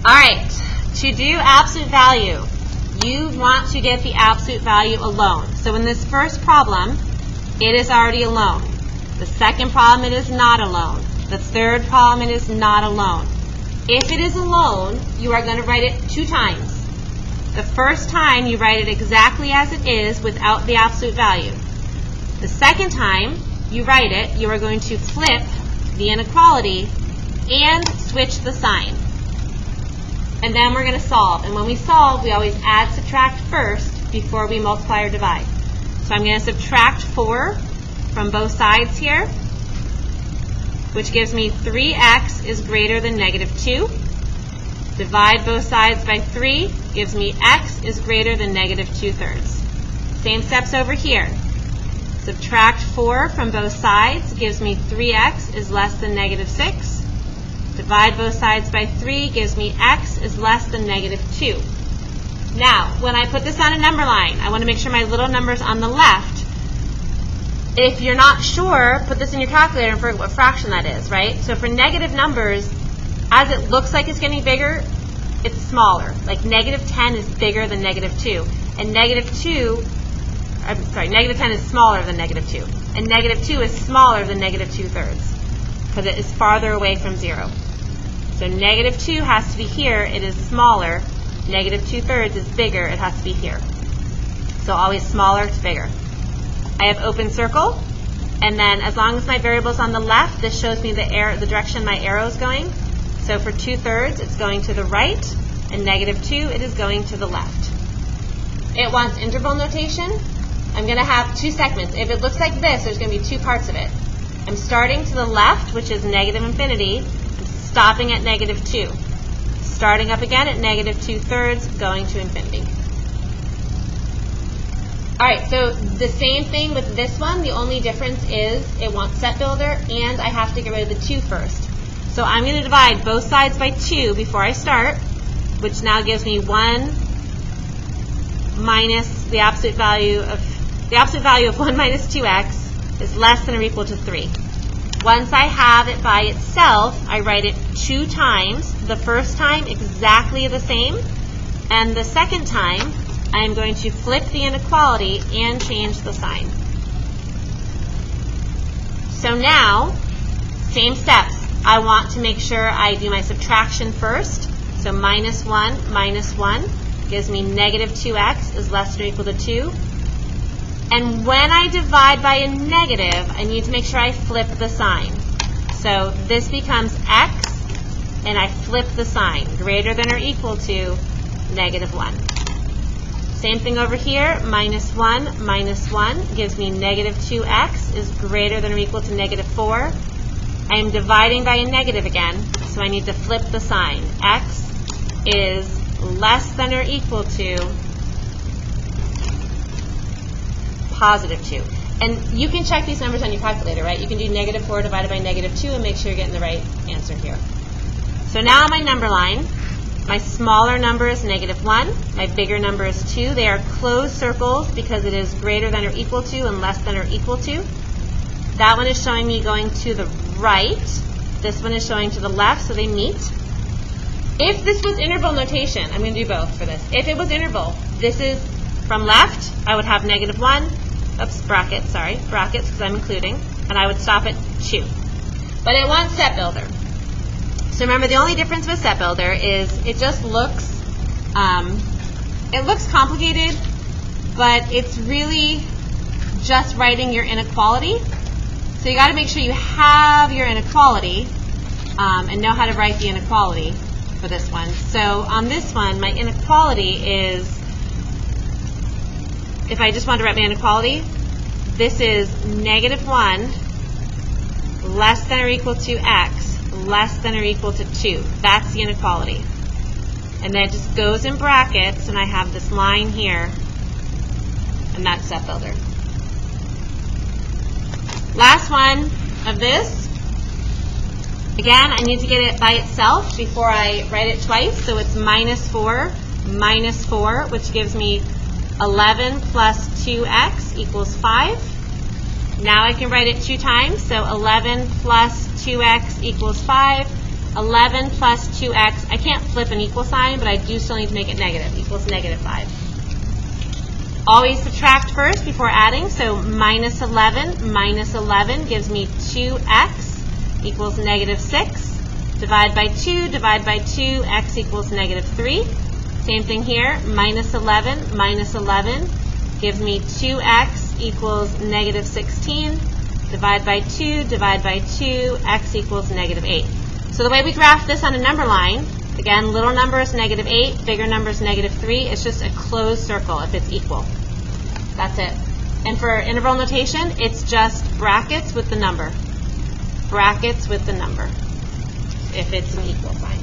All right, to do absolute value, you want to get the absolute value alone. So in this first problem, it is already alone. The second problem, it is not alone. The third problem, it is not alone. If it is alone, you are going to write it 2 times. The first time, you write it exactly as it is without the absolute value. The second time you write it, you are going to flip the inequality and switch the sign. And then we're going to solve. And when we solve, we always add, subtract first before we multiply or divide. So I'm going to subtract 4 from both sides here, which gives me 3x is greater than negative 2. Divide both sides by 3, gives me x is greater than negative 2/3. Same steps over here. Subtract 4 from both sides, gives me 3x is less than negative 6. Divide both sides by 3 gives me x is less than negative 2. Now, when I put this on a number line, I want to make sure my little number's on the left. If you're not sure, put this in your calculator and forget what fraction that is, right? So for negative numbers, as it looks like it's getting bigger, it's smaller. Like negative 10 is bigger than negative 2. And negative 10 is smaller than negative 2. And negative 2 is smaller than negative 2/3 because it is farther away from 0. So negative 2 has to be here. It is smaller. Negative 2/3 is bigger. It has to be here. So always smaller to bigger. I have open circle. And then as long as my variable is on the left, this shows me the direction my arrow is going. So for 2/3, it's going to the right. And negative 2, it is going to the left. It wants interval notation. I'm going to have 2 segments. If it looks like this, there's going to be 2 parts of it. I'm starting to the left, which is negative infinity. I'm stopping at negative 2. Starting up again at negative 2/3, going to infinity. All right, so the same thing with this one. The only difference is it wants set builder, and I have to get rid of the 2 first. So I'm going to divide both sides by 2 before I start, which now gives me 1 minus the absolute value of 1 minus 2x is less than or equal to 3. Once I have it by itself, I write it 2 times. The first time exactly the same, and the second time I am going to flip the inequality and change the sign. So now, same steps. I want to make sure I do my subtraction first. So minus 1 gives me negative 2x is less than or equal to 2. And when I divide by a negative, I need to make sure I flip the sign. So this becomes x, and I flip the sign, greater than or equal to negative 1. Same thing over here, minus 1 gives me negative 2x is greater than or equal to negative 4. I am dividing by a negative again, so I need to flip the sign. X is less than or equal to positive 2. And you can check these numbers on your calculator, right? You can do negative 4 divided by negative 2 and make sure you're getting the right answer here. So now on my number line, my smaller number is negative 1. My bigger number is 2. They are closed circles because it is greater than or equal to and less than or equal to. That one is showing me going to the right. This one is showing to the left, so they meet. If this was interval notation, I'm going to do both for this. If it was interval, this is from left, I would have negative 1. Oops, brackets because I'm including. And I would stop at 2. But it wants set builder. So remember, the only difference with set builder is it just looks, complicated, but it's really just writing your inequality. So you got to make sure you have your inequality and know how to write the inequality for this one. So on this one, my inequality is, if I just want to write my inequality, this is negative 1 less than or equal to x less than or equal to 2. That's the inequality. And then it just goes in brackets, and I have this line here, and that's set builder. Last one of this. Again, I need to get it by itself before I write it twice. So it's minus 4, which gives me 11 plus 2x equals 5. Now I can write it 2 times. So 11 plus 2x equals 5. 11 plus 2x. I can't flip an equal sign, but I do still need to make it negative. Equals negative 5. Always subtract first before adding, so minus 11 gives me 2x equals negative 6. Divide by 2, x equals negative 3. Same thing here, minus 11 gives me 2x equals negative 16. Divide by 2, x equals negative 8. So the way we graph this on a number line, again, little number is negative 8, bigger number is negative 3. It's just a closed circle if it's equal. That's it. And for interval notation, it's just brackets with the number. Brackets with the number if it's an equal sign.